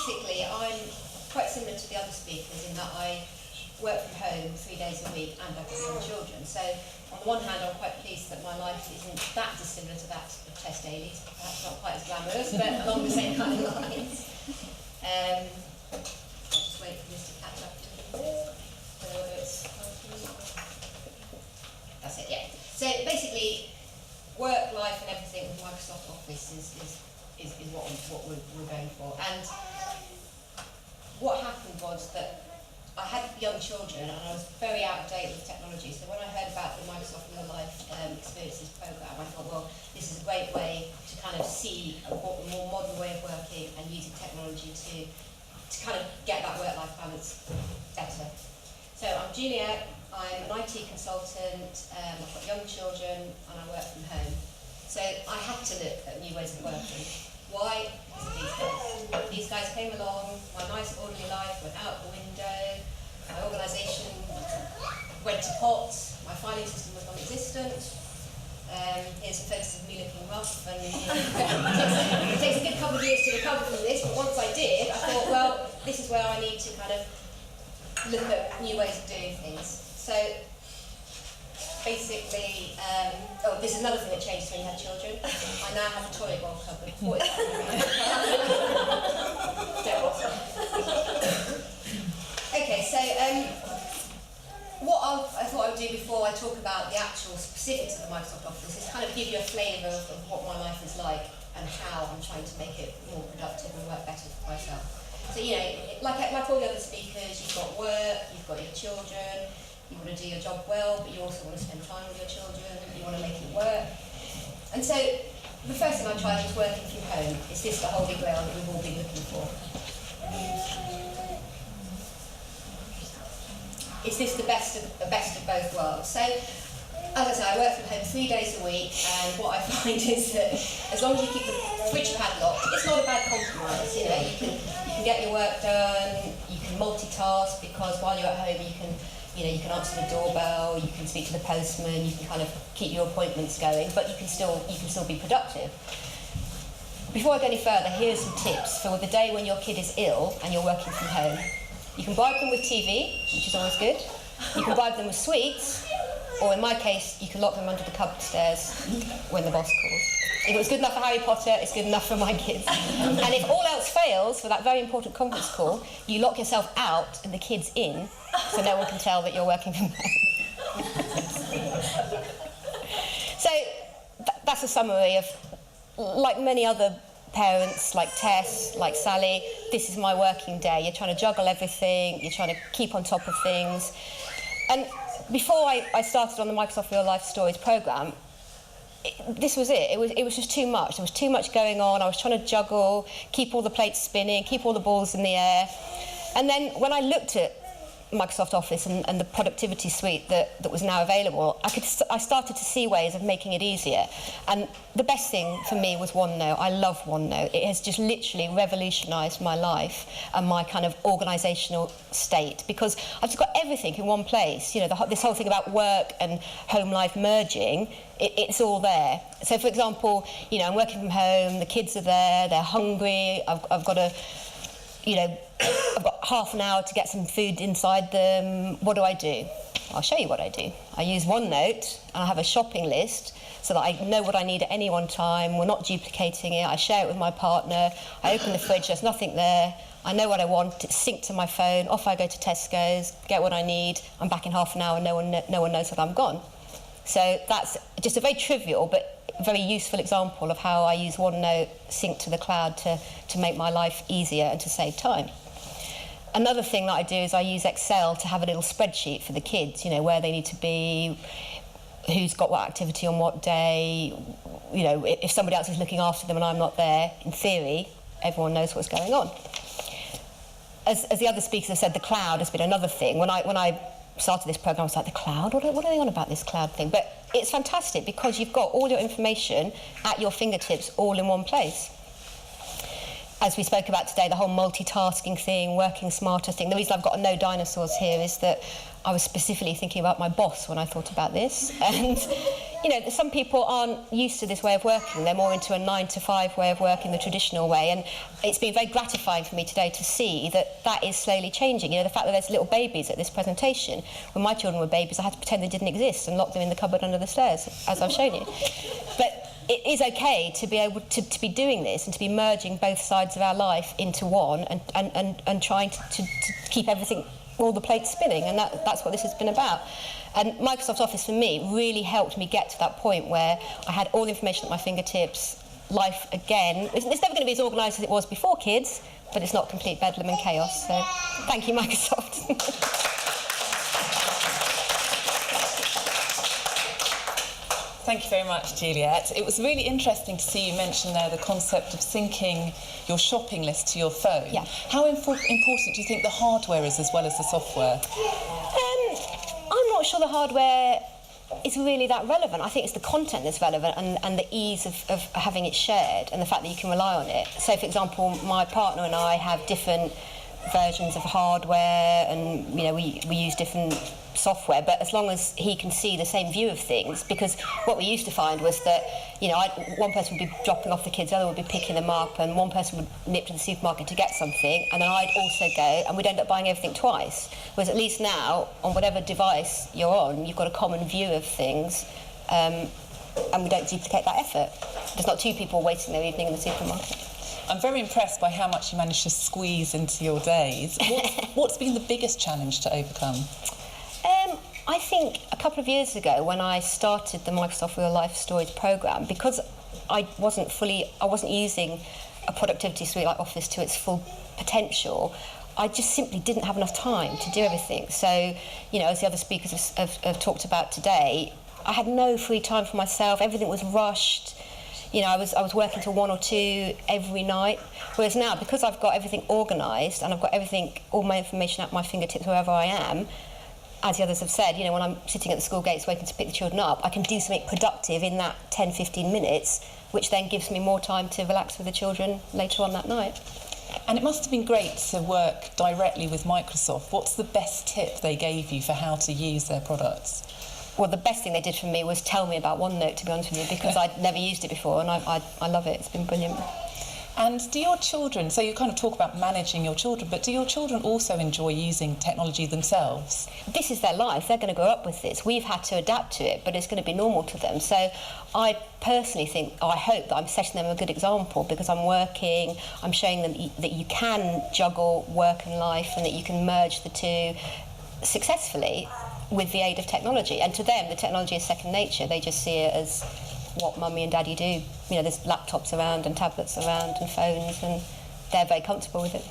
basically, I'm quite similar to the other speakers in that I work from home 3 days a week and I've got young children. So on the one hand, I'm quite pleased that my life isn't that dissimilar to that of Tess Daly's, perhaps not quite as glamorous, but along the same kind of lines. I'll just wait for this to catch up to this. That's it, yeah. So basically, work, life and everything with Microsoft Office is what we're going for. And what happened was that I had young children and I was very out of date with technology, so when I heard about the Microsoft Real Life Experiences programme, I thought, well, this is a great way to kind of see a more modern way of working and using technology to kind of get that work-life balance better. So I'm Juliet, I'm an IT consultant, I've got young children and I work from home. So I had to look at new ways of working. Why? Because of these guys. These guys came along, my nice ordinary life went out the window, my organisation went to pot, my filing system was non-existent. Here's some photos of me looking rough, and it takes a good couple of years to recover from this, but once I did, I thought, well, this is where I need to kind of look at new ways of doing things. So basically, this is another thing that changes when you have children. I now have a toilet roll cupboard. What is that? Okay, so what I thought I would do before I talk about the actual specifics of the Microsoft Office is kind of give you a flavour of what my life is like and how I'm trying to make it more productive and work better for myself. So, you know, like all the other speakers, you've got work, you've got your children, you want to do your job well, but you also want to spend time with your children, you want to make it work. And so, the first thing I tried was working from home. Is this the holy grail that we've all been looking for? Is this the best of both worlds? So, as I say, I work from home 3 days a week, and what I find is that as long as you keep the fridge padlocked, it's not a bad compromise. You know, you can get your work done, you can multitask, because while you're at home you can answer the doorbell, you can speak to the postman, you can kind of keep your appointments going, but you can still be productive. Before I go any further, here's some tips for the day when your kid is ill and you're working from home. You can bribe them with TV, which is always good. You can bribe them with sweets, or in my case, you can lock them under the cupboard stairs when the boss calls. If it was good enough for Harry Potter, it's good enough for my kids. And if all else fails for that very important conference call, you lock yourself out and the kids in, so no one can tell that you're working from home. So that's a summary of, like many other parents, like Tess, like Sally, this is my working day. You're trying to juggle everything, you're trying to keep on top of things. And before I started on the Microsoft Real Life Stories programme, this was it. It was just too much. There was too much going on. I was trying to juggle, keep all the plates spinning, keep all the balls in the air. And then when I looked at Microsoft Office and the productivity suite that was now available, I started to see ways of making it easier. And the best thing for me was OneNote. I love OneNote. It has just literally revolutionised my life and my kind of organisational state, because I've just got everything in one place. You know, this whole thing about work and home life merging, it's all there. So, for example, you know, I'm working from home, the kids are there, they're hungry, I've got to, you know, I've got half an hour to get some food inside them. What do? I'll show you what I do. I use OneNote, and I have a shopping list so that I know what I need at any one time. We're not duplicating it. I share it with my partner. I open the fridge, there's nothing there. I know what I want, it's synced to my phone. Off I go to Tesco's, get what I need. I'm back in half an hour, no one knows that I'm gone. So that's just a very trivial but very useful example of how I use OneNote synced to the cloud to make my life easier and to save time. Another thing that I do is I use Excel to have a little spreadsheet for the kids, you know, where they need to be, who's got what activity on what day, you know, if somebody else is looking after them and I'm not there, in theory, everyone knows what's going on. As the other speakers have said, the cloud has been another thing. When I started this programme, I was like, the cloud? What are they on about, this cloud thing? But it's fantastic because you've got all your information at your fingertips all in one place. As we spoke about today, the whole multitasking thing, working smarter thing. The reason I've got a no dinosaurs here is that I was specifically thinking about my boss when I thought about this. And, you know, some people aren't used to this way of working. They're more into a 9-to-5 way of working, the traditional way. And it's been very gratifying for me today to see that that is slowly changing. You know, the fact that there's little babies at this presentation. When my children were babies, I had to pretend they didn't exist and lock them in the cupboard under the stairs, as I've shown you. But it is okay to be able to be doing this and to be merging both sides of our life into one and trying to keep everything, all the plates spinning, and that's what this has been about. And Microsoft Office, for me, really helped me get to that point where I had all the information at my fingertips, life again. It's never going to be as organised as it was before kids, but it's not complete bedlam and chaos. So thank you, Microsoft. Thank you very much, Juliet. It was really interesting to see you mention there the concept of syncing your shopping list to your phone. Yeah. How important do you think the hardware is as well as the software? I'm not sure the hardware is really that relevant. I think it's the content that's relevant and the ease of having it shared and the fact that you can rely on it. So, for example, my partner and I have different versions of hardware, and you know, we use different software, but as long as he can see the same view of things, because what we used to find was that, you know, one person would be dropping off the kids, the other would be picking them up, and one person would nip to the supermarket to get something, and then I'd also go, and we'd end up buying everything twice. Whereas at least now, on whatever device you're on, you've got a common view of things, and we don't duplicate that effort. There's not two people waiting their evening in the supermarket. I'm very impressed by how much you managed to squeeze into your days. What's been the biggest challenge to overcome? I think a couple of years ago, when I started the Microsoft Real Life Stories programme, because I wasn't using a productivity suite like Office to its full potential, I just simply didn't have enough time to do everything. So, you know, as the other speakers have talked about today, I had no free time for myself. Everything was rushed. You know, I was working till 1 or 2 every night. Whereas now, because I've got everything organised and I've got all my information at my fingertips wherever I am, as the others have said, you know, when I'm sitting at the school gates waiting to pick the children up, I can do something productive in that 10-15 minutes, which then gives me more time to relax with the children later on that night. And it must have been great to work directly with Microsoft. What's the best tip they gave you for how to use their products? Well, the best thing they did for me was tell me about OneNote, to be honest with you, because I'd never used it before, and I love it. It's been brilliant. And do your children, so you kind of talk about managing your children, but do your children also enjoy using technology themselves? This is their life. They're going to grow up with this. We've had to adapt to it, but it's going to be normal to them. So I personally think, I hope that I'm setting them a good example, because I'm working, I'm showing them that you can juggle work and life and that you can merge the two successfully with the aid of technology. And to them, the technology is second nature. They just see it as what mummy and daddy do. You know, there's laptops around and tablets around and phones, and they're very comfortable with it.